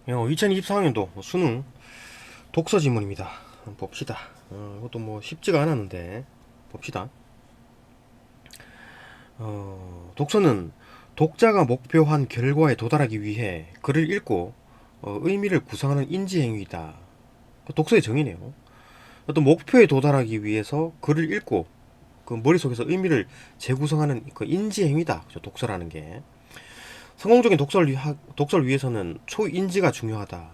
2024학년도 수능 독서 지문입니다. 한번 봅시다. 이것도 뭐 쉽지가 않았는데 봅시다. 독서는 독자가 목표한 결과에 도달하기 위해 글을 읽고 의미를 구성하는 인지행위이다. 독서의 정의네요. 어떤 목표에 도달하기 위해서 글을 읽고 그 머릿속에서 의미를 재구성하는 그 인지행위다. 독서라는 게. 성공적인 독서를 위해서는 초인지가 중요하다.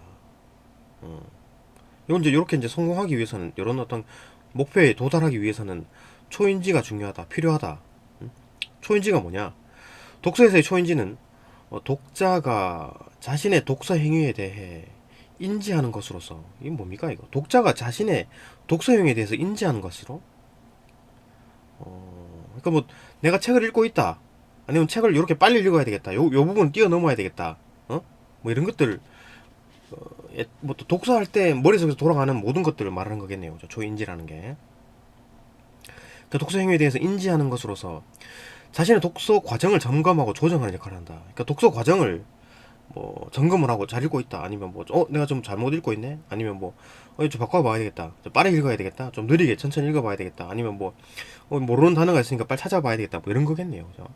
이건 이제 이렇게 이제 성공하기 위해서는 이런 어떤 목표에 도달하기 위해서는 초인지가 중요하다, 필요하다. 초인지가 뭐냐? 독서에서의 초인지는 독자가 자신의 독서 행위에 대해 인지하는 것으로서 이게 뭡니까 이거? 독자가 자신의 독서 행위에 대해서 인지하는 것으로? 그러니까 뭐 내가 책을 읽고 있다. 아니면 책을 이렇게 빨리 읽어야 되겠다. 요 부분 뛰어넘어야 되겠다. 뭐 이런 것들 뭐또 독서할 때 머릿속에서 돌아가는 모든 것들을 말하는 거겠네요. 초인지라는 게. 그 독서 행위에 대해서 인지하는 것으로서 자신의 독서 과정을 점검하고 조정하는 역할을 한다. 그러니까 독서 과정을 뭐 점검을 하고 잘 읽고 있다. 아니면 뭐 내가 좀 잘못 읽고 있네. 아니면 뭐 좀 바꿔봐야 되겠다. 좀 빠르게 읽어야 되겠다. 좀 느리게 천천히 읽어봐야 되겠다. 아니면 뭐 모르는 단어가 있으니까 빨리 찾아봐야 되겠다. 뭐 이런 거겠네요. 그죠?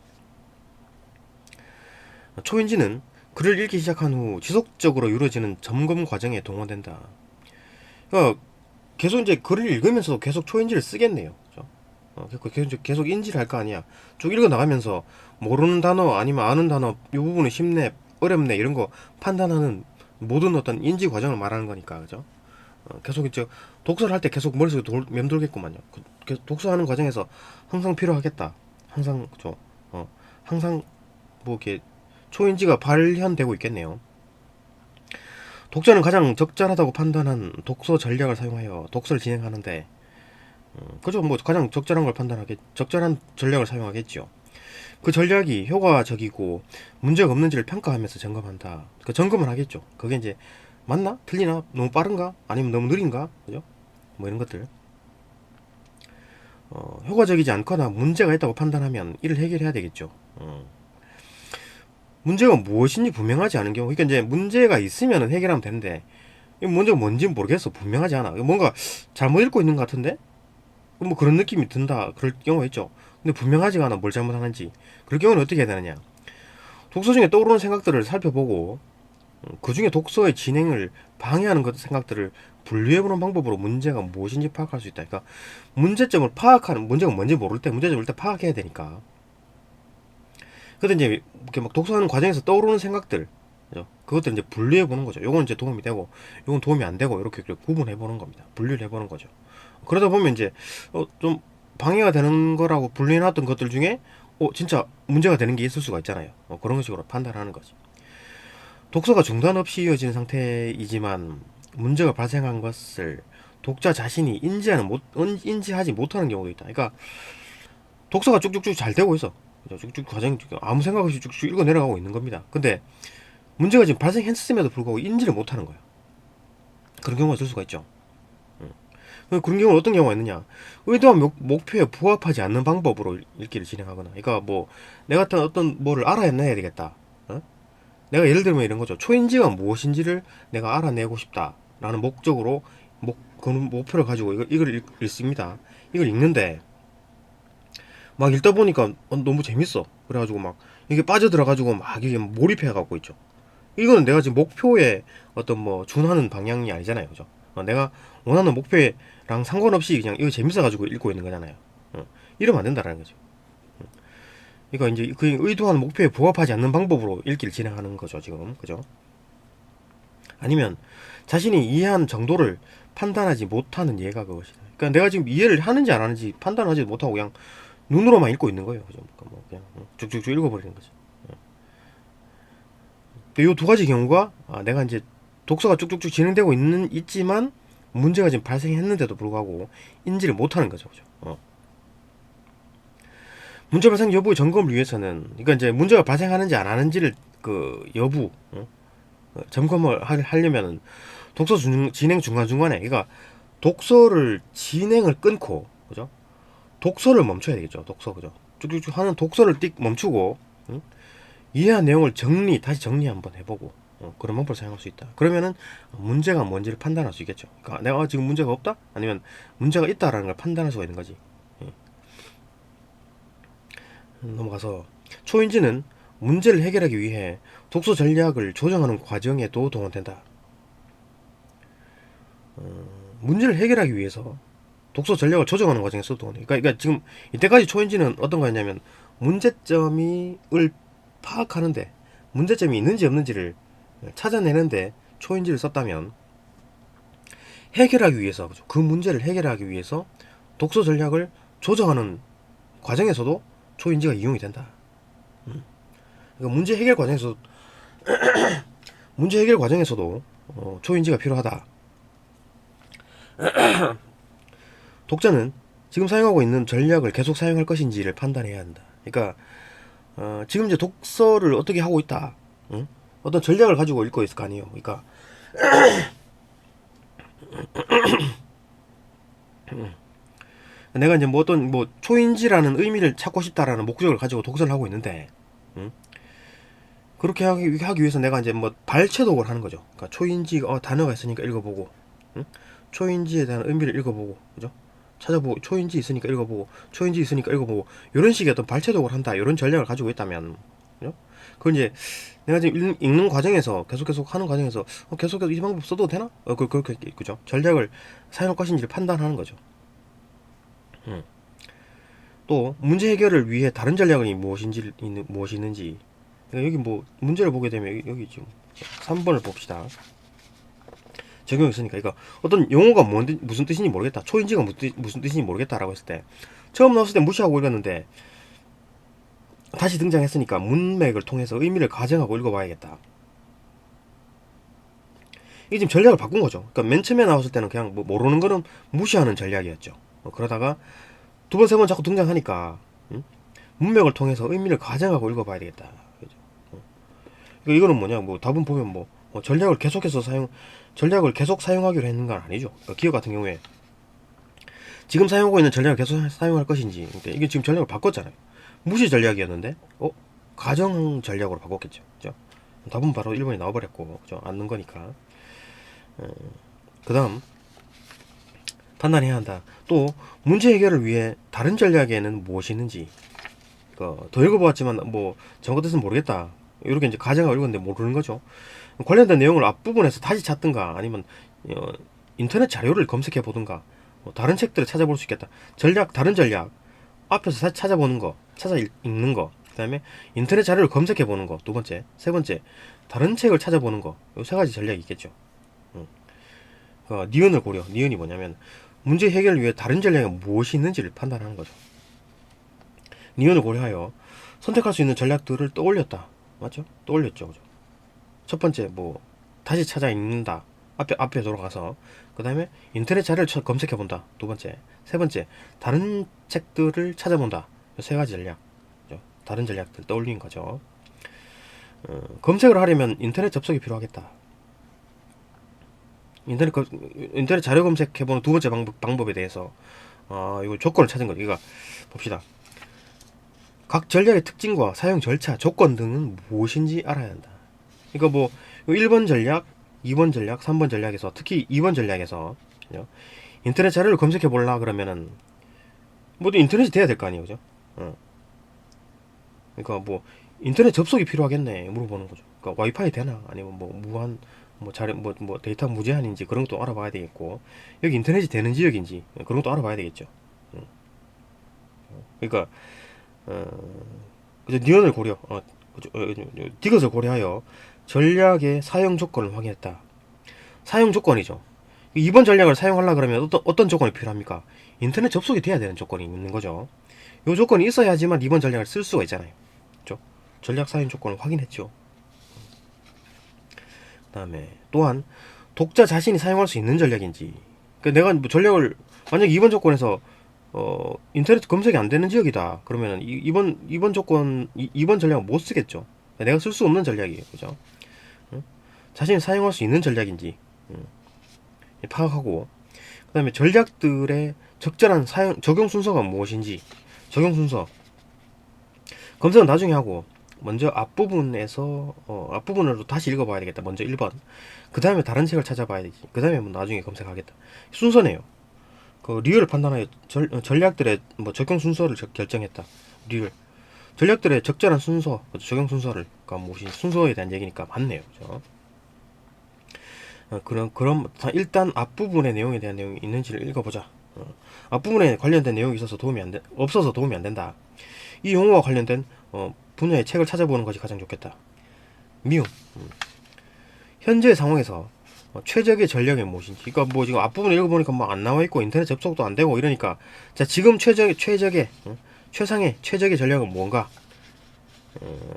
초인지는 글을 읽기 시작한 후 지속적으로 이루어지는 점검 과정에 동원된다. 그러니까 계속 이제 글을 읽으면서도 계속 초인지를 쓰겠네요. 그죠? 계속 인지를 할 거 아니야. 쭉 읽어 나가면서 모르는 단어 아니면 아는 단어 이 부분은 쉽네, 어렵네 이런 거 판단하는 모든 어떤 인지 과정을 말하는 거니까 그죠? 계속 이제 독서를 할 때 계속 머릿속에 맴돌겠구만요. 독서하는 과정에서 항상 필요하겠다. 항상 그죠? 항상 뭐 이렇게 초인지가 발현되고 있겠네요. 독자는 가장 적절하다고 판단한 독서 전략을 사용하여 독서를 진행하는데, 그죠? 뭐 가장 적절한 걸 적절한 전략을 사용하겠죠. 그 전략이 효과적이고 문제가 없는지를 평가하면서 점검한다. 그 점검을 하겠죠. 그게 이제 맞나? 틀리나? 너무 빠른가? 아니면 너무 느린가? 그죠? 뭐 이런 것들. 효과적이지 않거나 문제가 있다고 판단하면 이를 해결해야 되겠죠. 문제가 무엇인지 분명하지 않은 경우, 그러니까 이제 문제가 있으면 해결하면 되는데, 이 문제가 뭔지 모르겠어. 분명하지 않아. 뭔가 잘못 읽고 있는 것 같은데? 뭐 그런 느낌이 든다. 그럴 경우가 있죠. 근데 분명하지가 않아. 뭘 잘못하는지. 그럴 경우는 어떻게 해야 되느냐. 독서 중에 떠오르는 생각들을 살펴보고, 그 중에 독서의 진행을 방해하는 생각들을 분류해보는 방법으로 문제가 무엇인지 파악할 수 있다. 그러니까 문제점을 파악하는, 문제가 뭔지 모를 때 문제점을 일단 파악해야 되니까. 근데 이제 이렇게 막 독서하는 과정에서 떠오르는 생각들, 그것들 이제 분류해 보는 거죠. 요건 이제 도움이 되고, 요건 도움이 안 되고, 이렇게 구분해 보는 겁니다. 분류를 해 보는 거죠. 그러다 보면 이제 좀 방해가 되는 거라고 분류해 놨던 것들 중에 진짜 문제가 되는 게 있을 수가 있잖아요. 그런 식으로 판단하는 거지. 독서가 중단 없이 이어지는 상태이지만 문제가 발생한 것을 독자 자신이 인지하지 못하는 경우도 있다. 그러니까 독서가 쭉쭉쭉 잘 되고 있어. 쭉쭉 과정 아무 생각 없이 쭉쭉 읽어 내려가고 있는 겁니다. 근데 문제가 지금 발생했음에도 불구하고 인지를 못하는 거예요. 그런 경우가 있을 수가 있죠. 그런 경우는 어떤 경우가 있느냐? 의도한 목표에 부합하지 않는 방법으로 읽기를 진행하거나, 그러니까 뭐 내가 어떤 뭐를 알아내야 되겠다. 내가 예를 들면 이런 거죠. 초인지가 무엇인지를 내가 알아내고 싶다라는 목적으로 그 목표를 가지고 이걸 읽습니다. 이걸 읽는데 막 읽다 보니까 너무 재밌어. 그래가지고 막 이게 빠져들어가지고 막 이게 몰입해갖고 있죠. 이거는 내가 지금 목표에 어떤 뭐 준하는 방향이 아니잖아요, 그죠? 내가 원하는 목표랑 상관없이 그냥 이거 재밌어가지고 읽고 있는 거잖아요. 이러면 안 된다라는 거죠. 그러니까 이제 그 의도한 목표에 부합하지 않는 방법으로 읽기를 진행하는 거죠, 지금, 그죠? 아니면 자신이 이해한 정도를 판단하지 못하는 예가 그것이다. 그러니까 내가 지금 이해를 하는지 안 하는지 판단하지 못하고 그냥 눈으로만 읽고 있는 거예요, 그죠? 그러니까 뭐 그냥 쭉쭉쭉 읽어버리는 거죠. 이 두 가지 경우가 내가 이제 독서가 쭉쭉쭉 진행되고 있지만 문제가 지금 발생했는데도 불구하고 인지를 못하는 거죠, 그죠? 문제 발생 여부의 점검을 위해서는, 그러니까 이제 문제가 발생하는지 안 하는지를 그 여부 점검을 하려면은 독서 진행 중간 중간에, 그러니까 독서를 진행을 끊고, 그죠? 독서를 멈춰야 되겠죠, 독서, 그죠? 쭉쭉쭉 하는 독서를 띡 멈추고, 이해한 내용을 다시 정리 한번 해보고, 그런 방법을 사용할 수 있다. 그러면은 문제가 뭔지를 판단할 수 있겠죠. 그러니까 내가 지금 문제가 없다? 아니면 문제가 있다라는 걸 판단할 수가 있는 거지. 예. 넘어가서 초인지는 문제를 해결하기 위해 독서 전략을 조정하는 과정에도 동원된다. 문제를 해결하기 위해서 독서 전략을 조정하는 과정에서 동원돼. 그러니까 지금 이때까지 초인지는 어떤 거였냐면 문제점을 파악하는데 문제점이 있는지 없는지를 찾아내는데 초인지를 썼다면 해결하기 위해서 그 문제를 해결하기 위해서 독서 전략을 조정하는 과정에서도 초인지가 이용이 된다. 그러니까 문제 해결 과정에서도 초인지가 필요하다. 독자는 지금 사용하고 있는 전략을 계속 사용할 것인지를 판단해야 한다. 그러니까 지금 이제 독서를 어떻게 하고 있다. 응? 어떤 전략을 가지고 읽고 있을 거 아니에요. 그러니까 내가 이제 뭐 어떤 뭐 초인지라는 의미를 찾고 싶다라는 목적을 가지고 독서를 하고 있는데, 응? 그렇게 하기 위해서 내가 이제 뭐 발췌독을 하는 거죠. 그러니까 초인지 단어가 있으니까 읽어보고, 응? 초인지에 대한 의미를 읽어보고, 그죠? 찾아보고, 초인지 있으니까 읽어보고, 초인지 있으니까 읽어보고, 이런 식의 어떤 발췌독을 한다, 이런 전략을 가지고 있다면, 그죠? 그건 이제 내가 지금 읽는 과정에서 계속 하는 과정에서 계속해서 이 방법 써도 되나? 그렇게 그죠? 전략을 사용할 것인지를 판단하는 거죠. 또 문제 해결을 위해 다른 전략이 무엇이 있는지. 그러니까 여기 뭐 문제를 보게 되면 여기 지금 3번을 봅시다. 적용이 있으니까 이거 어떤 용어가 무슨 뜻인지 모르겠다. 초인지가 무슨 뜻인지 모르겠다라고 했을 때 처음 나왔을 때 무시하고 읽었는데 다시 등장했으니까 문맥을 통해서 의미를 가정하고 읽어봐야겠다. 이게 지금 전략을 바꾼 거죠. 그러니까 맨 처음에 나왔을 때는 그냥 뭐 모르는 거는 무시하는 전략이었죠. 그러다가 두 번, 세 번 자꾸 등장하니까 문맥을 통해서 의미를 가정하고 읽어봐야 되겠다. 그죠? 그러니까 이거는 뭐냐? 뭐 답은 보면 전략을 계속 사용하기로 했는 건 아니죠. 그러니까 기업 같은 경우에 지금 사용하고 있는 전략을 계속 사용할 것인지. 그러니까 이게 지금 전략을 바꿨잖아요. 무시 전략이었는데 가정 전략으로 바꿨겠죠. 그죠? 답은 바로 1번이 나와버렸고, 그죠? 않는 거니까. 그 다음 판단해야 한다. 또 문제 해결을 위해 다른 전략에는 무엇이 있는지. 더 읽어보았지만 뭐 정확한 뜻은 모르겠다. 이렇게 이제 가정하고 읽었는데 모르는 거죠. 관련된 내용을 앞부분에서 다시 찾든가 아니면 인터넷 자료를 검색해 보든가 다른 책들을 찾아볼 수 있겠다. 다른 전략 앞에서 찾아보는 거, 읽는 거, 그 다음에 인터넷 자료를 검색해 보는 거, 두 번째, 세 번째 다른 책을 찾아보는 거, 이 세 가지 전략이 있겠죠. 니은을 고려. 니은이 뭐냐면 문제 해결을 위해 다른 전략이 무엇이 있는지를 판단하는 거죠. 니은을 고려하여 선택할 수 있는 전략들을 떠올렸다. 맞죠? 떠올렸죠. 그죠? 첫 번째 다시 찾아 읽는다. 앞에 돌아가서 그 다음에 인터넷 자료를 검색해 본다. 두 번째, 세 번째 다른 책들을 찾아본다. 세 가지 전략. 그죠? 다른 전략들 떠올린 거죠. 검색을 하려면 인터넷 접속이 필요하겠다. 인터넷 자료 검색해보는 두 번째 방법에 대해서 이거 조건을 찾은 거죠. 이거 봅시다. 각 전략의 특징과 사용 절차, 조건 등은 무엇인지 알아야 한다. 그러니까 1번 전략, 2번 전략, 3번 전략에서 특히 2번 전략에서 인터넷 자료를 검색해 보려 그러면은 인터넷이 돼야 될 거 아니에요, 그죠? 그러니까 인터넷 접속이 필요하겠네 물어보는 거죠. 그러니까 와이파이 되나 아니면 무한 자료 데이터 무제한인지 그런 것도 알아봐야 되겠고 여기 인터넷이 되는 지역인지 그런 것도 알아봐야 되겠죠. 그러니까 니언을 고려, 디귿을 고려하여 전략의 사용 조건을 확인했다. 사용 조건이죠. 2번 전략을 사용하려 그러면 어떤 조건이 필요합니까? 인터넷 접속이 돼야 되는 조건이 있는 거죠. 이 조건이 있어야지만 2번 전략을 쓸 수가 있잖아요. 그렇죠? 전략 사용 조건을 확인했죠. 그 다음에 또한 독자 자신이 사용할 수 있는 전략인지. 그러니까 내가 전략을 만약 2번 조건에서 인터넷 검색이 안 되는 지역이다. 그러면 2번 전략은 못 쓰겠죠. 내가 쓸 수 없는 전략이에요. 그죠? 자신이 사용할 수 있는 전략인지 파악하고, 그 다음에 전략들의 적절한 적용 순서가 무엇인지. 적용 순서 검색은 나중에 하고 먼저 앞부분에서 앞부분으로 다시 읽어봐야 되겠다. 먼저 1번. 그 다음에 다른 책을 찾아봐야 되지. 그 다음에 뭐 나중에 검색하겠다. 순서네요. 그 리얼을 판단하여 전략들의 뭐 적용 순서를 결정했다. 리얼. 전략들의 적절한 순서, 적용 순서를, 그러니까 무엇이 순서에 대한 얘기니까 맞네요. 그죠? 그럼 일단 앞부분의 내용에 대한 내용이 있는지를 읽어보자. 앞부분에 관련된 내용이 없어서 도움이 안 된다. 이 용어와 관련된 분야의 책을 찾아보는 것이 가장 좋겠다. 미움. 현재 상황에서 최적의 전략이 무엇인지. 그러니까 뭐 지금 앞부분 읽어보니까 뭐 안 나와 있고 인터넷 접속도 안 되고 이러니까 자 지금 최상의 최적의 전략은 뭔가.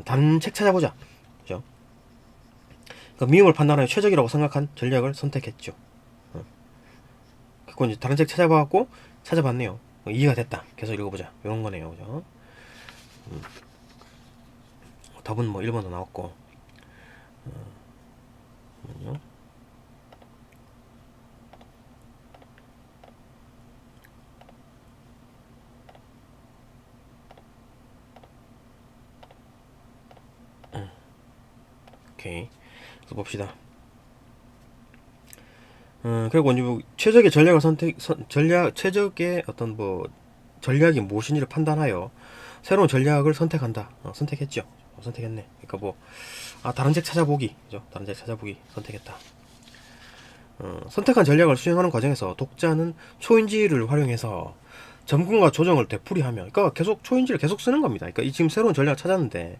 다른 책 찾아보자. 그죠? 그러니까 미움을 판단하여 최적이라고 생각한 전략을 선택했죠. 그리고 이제 다른 책 찾아봤네요. 이해가 됐다. 계속 읽어보자. 이런 거네요. 그죠? 답은 뭐 1번도 나왔고. 잠깐만요. 오케이. 그래서 봅시다. 그리고 이제 뭐 최적의 전략을 최적의 어떤 뭐 전략이 무엇인지를 판단하여 새로운 전략을 선택한다. 선택했죠. 선택했네. 그러니까 뭐 다른 책 찾아보기, 그죠? 다른 책 찾아보기 선택했다. 선택한 전략을 수행하는 과정에서 독자는 초인지를 활용해서 점검과 조정을 되풀이하며, 그러니까 계속 초인지를 계속 쓰는 겁니다. 그러니까 지금 새로운 전략을 찾았는데,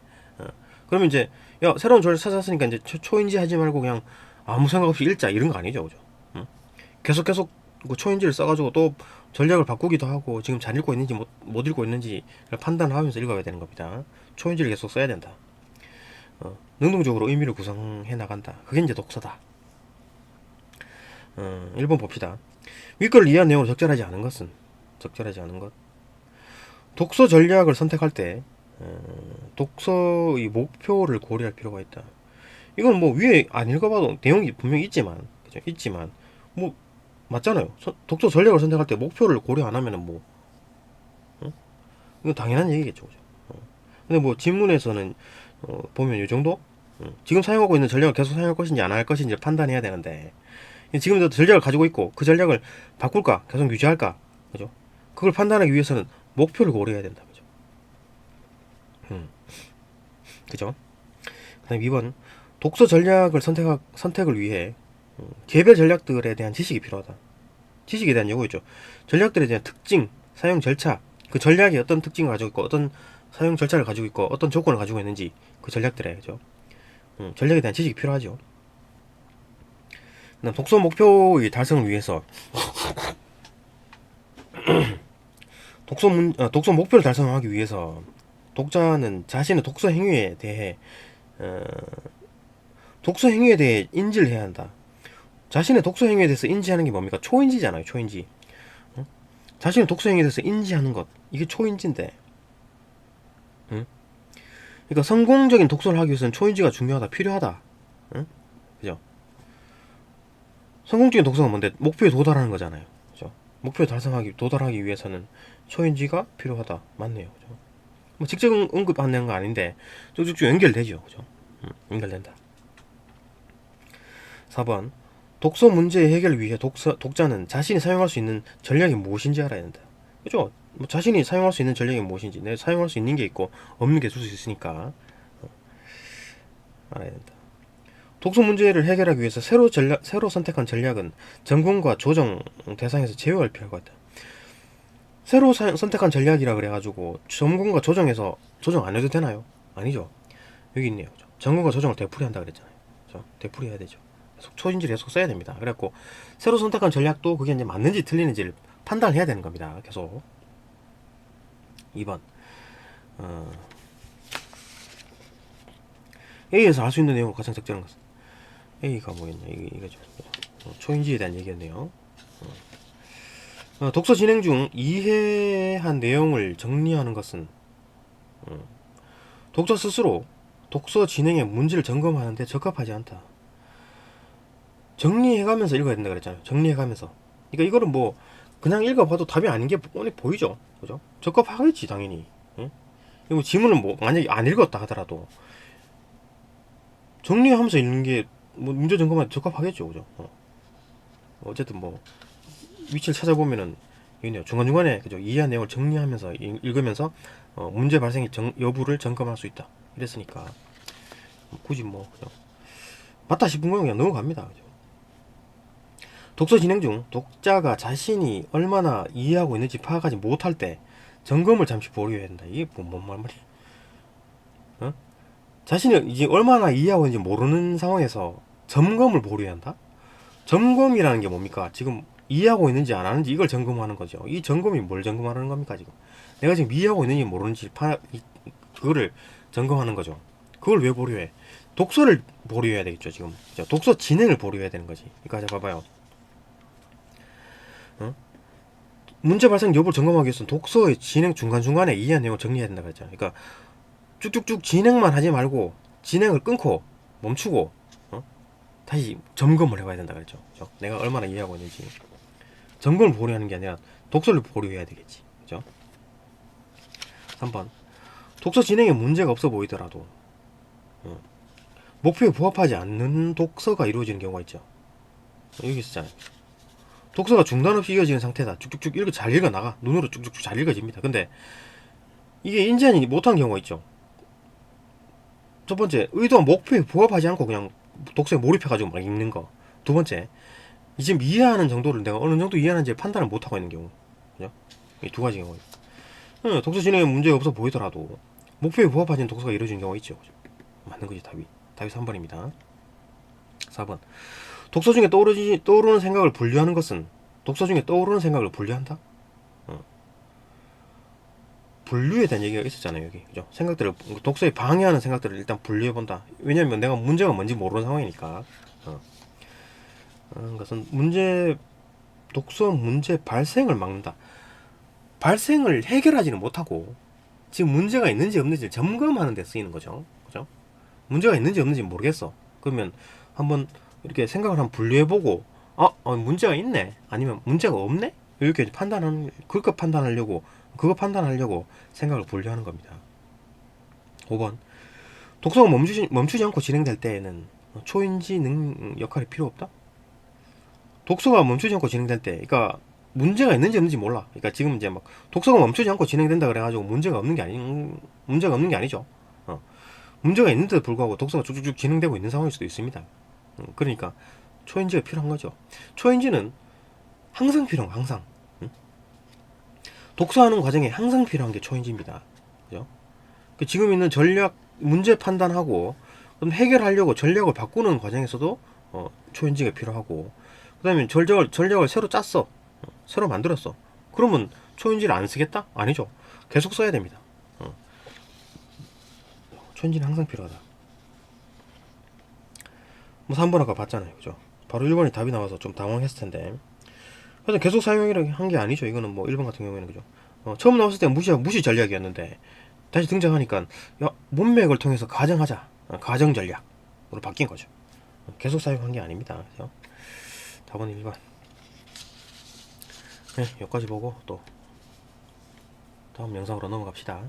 그러면 이제 새로운 전략을 찾았으니까 이제 초인지 하지 말고 그냥 아무 생각 없이 읽자 이런 거 아니죠, 그죠? 계속 그 초인지를 써가지고 또 전략을 바꾸기도 하고 지금 잘 읽고 있는지 못 읽고 있는지를 판단하면서 읽어야 되는 겁니다. 초인지를 계속 써야 된다. 능동적으로 의미를 구성해 나간다. 그게 이제 독서다. 1번 봅시다. 윗글을 이해한 내용으로 적절하지 않은 것. 독서 전략을 선택할 때 독서의 목표를 고려할 필요가 있다. 이건 뭐 위에 안 읽어봐도 내용이 분명히 있지만, 그죠? 뭐 맞잖아요. 독서 전략을 선택할 때 목표를 고려 안 하면은 뭐, 이건 당연한 얘기겠죠, 그죠? 근데 뭐 지문에서는 보면 이 정도? 지금 사용하고 있는 전략을 계속 사용할 것인지 안 할 것인지 판단해야 되는데, 지금도 전략을 가지고 있고 그 전략을 바꿀까 계속 유지할까, 그죠? 그걸 판단하기 위해서는 목표를 고려해야 된다, 그죠? 그죠? 그다음 2번. 독서 전략을 선택을 위해 개별 전략들에 대한 지식이 필요하다. 지식에 대한 요구였죠. 전략들에 대한 특징, 사용 절차, 그 전략이 어떤 특징을 가지고 있고 어떤 사용 절차를 가지고 있고 어떤 조건을 가지고 있는지 그 전략들에, 그죠? 전략에 대한 지식이 필요하죠. 그다음 독서 목표의 달성을 위해서 독서 목표를 달성하기 위해서 독자는 자신의 독서 행위에 대해 인지를 해야 한다. 자신의 독서 행위에 대해서 인지하는 게 뭡니까? 초인지잖아요. 초인지. 자신의 독서 행위에 대해서 인지하는 것, 이게 초인지인데, 그러니까 성공적인 독서를 하기 위해서는 초인지가 중요하다, 필요하다. 그죠? 성공적인 독서가 뭔데? 목표에 도달하는 거잖아요. 그죠? 목표에 도달하기 위해서는 초인지가 필요하다. 맞네요. 그죠? 뭐 직접 언급하는 거 아닌데 쭉쭉쭉 연결되죠. 그죠? 연결된다. 4번. 독서 문제의 해결을 위해 독자는 자신이 사용할 수 있는 전략이 무엇인지 알아야 된다. 그죠? 뭐 자신이 사용할 수 있는 전략이 무엇인지, 내가 사용할 수 있는 게 있고 없는 게 있을 수 있으니까 알아야 된다. 독서 문제를 해결하기 위해서 새로 선택한 전략은 점검과 조정 대상에서 제외할 필요가 있다. 새로 선택한 전략이라 그래가지고 점검과 조정해서 조정 안 해도 되나요? 아니죠. 여기 있네요. 점검과 조정을 되풀이한다 그랬잖아요. 그렇죠? 되풀이해야 되죠. 초인지를 계속 써야 됩니다. 그래갖고 새로 선택한 전략도 그게 이제 맞는지 틀리는지를 판단해야 되는 겁니다. 계속. 2번. A에서 알 수 있는 내용을 가장 적절한 것은 A가 뭐였냐? 이거죠. 초인지에 대한 얘기였네요. 독서 진행 중 이해한 내용을 정리하는 것은 독자 스스로 독서 진행의 문제를 점검하는데 적합하지 않다. 정리해가면서 읽어야 된다 그랬잖아요. 정리해가면서. 그러니까 이거는 뭐 그냥 읽어봐도 답이 아닌 게 뻔히 보이죠. 그죠? 적합하겠지 당연히. 응? 그리고 지문을 뭐 만약에 안 읽었다 하더라도 정리하면서 읽는 게 뭐 문제 점검에 적합하겠죠, 그죠? 어쨌든 뭐 위치를 찾아보면은 여기네요. 중간중간에 그죠? 이해한 내용을 정리하면서 읽으면서 문제 발생의 여부를 점검할 수 있다. 이랬으니까 굳이 뭐 그죠? 맞다 싶은 건 그냥 넘어갑니다. 그죠? 독서 진행 중 독자가 자신이 얼마나 이해하고 있는지 파악하지 못할 때 점검을 잠시 보류해야 된다. 이게 뭔 말이야? 어? 자신이 이제 얼마나 이해하고 있는지 모르는 상황에서 점검을 보류해야 한다? 점검이라는 게 뭡니까? 지금 이해하고 있는지 안 하는지 이걸 점검하는 거죠. 이 점검이 뭘 점검하는 겁니까, 지금? 내가 지금 이해하고 있는지 모르는지 그거를 점검하는 거죠. 그걸 왜 보류해? 독서를 보류해야 되겠죠, 지금. 독서 진행을 보류해야 되는 거지. 그러니까 자 봐봐요. 어? 문제 발생 여부를 점검하기 위해서는 독서의 진행 중간중간에 이해한 내용을 정리해야 된다 그랬잖아. 그러니까 쭉쭉쭉 진행만 하지 말고 진행을 끊고 멈추고 다시 점검을 해봐야 된다 그랬죠. 그죠? 내가 얼마나 이해하고 있는지 점검을 보류하는 게 아니라 독서를 보류해야 되겠지. 그죠? 3번 독서 진행에 문제가 없어 보이더라도 목표에 부합하지 않는 독서가 이루어지는 경우가 있죠. 여기 있었잖아요. 독서가 중단 없이 이어지는 상태다. 쭉쭉쭉 잘 읽어 나가. 눈으로 쭉쭉쭉 잘 읽어집니다. 근데 이게 인지하지 못한 경우가 있죠. 첫 번째, 의도한 목표에 부합하지 않고 그냥 독서에 몰입해가지고 막 읽는 거. 두 번째, 지금 이해하는 정도를 내가 어느 정도 이해하는지 판단을 못하고 있는 경우. 그죠? 이 두 가지 경우. 독서 진행에 문제 없어 보이더라도 목표에 부합하지 않는 독서가 이루어지는 경우가 있죠. 그죠? 맞는 거지, 답이. 답이 3번입니다. 4번. 독서 중에 떠오르는 생각을 분류하는 것은 독서 중에 떠오르는 생각을 분류한다? 분류에 대한 얘기가 있었잖아요, 여기. 그죠? 생각들을, 독서에 방해하는 생각들을 일단 분류해본다. 왜냐면 내가 문제가 뭔지 모르는 상황이니까. 그것은 독서 문제 발생을 막는다. 발생을 해결하지는 못하고, 지금 문제가 있는지 없는지 점검하는 데 쓰이는 거죠. 그죠? 문제가 있는지 없는지 모르겠어. 그러면 한번 이렇게 생각을 한번 분류해보고, 문제가 있네? 아니면 문제가 없네? 이렇게 그거 판단하려고 생각을 분류하는 겁니다. 5번. 독서가 멈추지 않고 진행될 때에는 초인지 역할이 필요 없다? 독서가 멈추지 않고 진행될 때, 그러니까 문제가 있는지 없는지 몰라. 그러니까 지금 이제 막 독서가 멈추지 않고 진행된다 그래가지고 문제가 없는 게 아니죠. 문제가 있는데도 불구하고 독서가 쭉쭉쭉 진행되고 있는 상황일 수도 있습니다. 그러니까 초인지가 필요한 거죠. 초인지는 항상 필요한 거, 항상. 독서하는 과정에 항상 필요한 게 초인지입니다. 그죠? 지금 있는 문제 판단하고 그럼 해결하려고 전략을 바꾸는 과정에서도 초인지가 필요하고, 그 다음에 전략을 새로 짰어. 새로 만들었어. 그러면 초인지를 안 쓰겠다? 아니죠. 계속 써야 됩니다. 초인지는 항상 필요하다. 뭐 3번 아까 봤잖아요. 그죠? 바로 1번이 답이 나와서 좀 당황했을 텐데. 그래서 계속 사용이라고 한 게 아니죠. 이거는 뭐 1번 같은 경우에는. 그죠? 처음 나왔을 때 무시 전략이었는데 다시 등장하니까 문맥을 통해서 가정하자. 가정 전략으로 바뀐 거죠. 계속 사용한 게 아닙니다. 그죠? 답은 1번. 네, 여기까지 보고 또 다음 영상으로 넘어갑시다.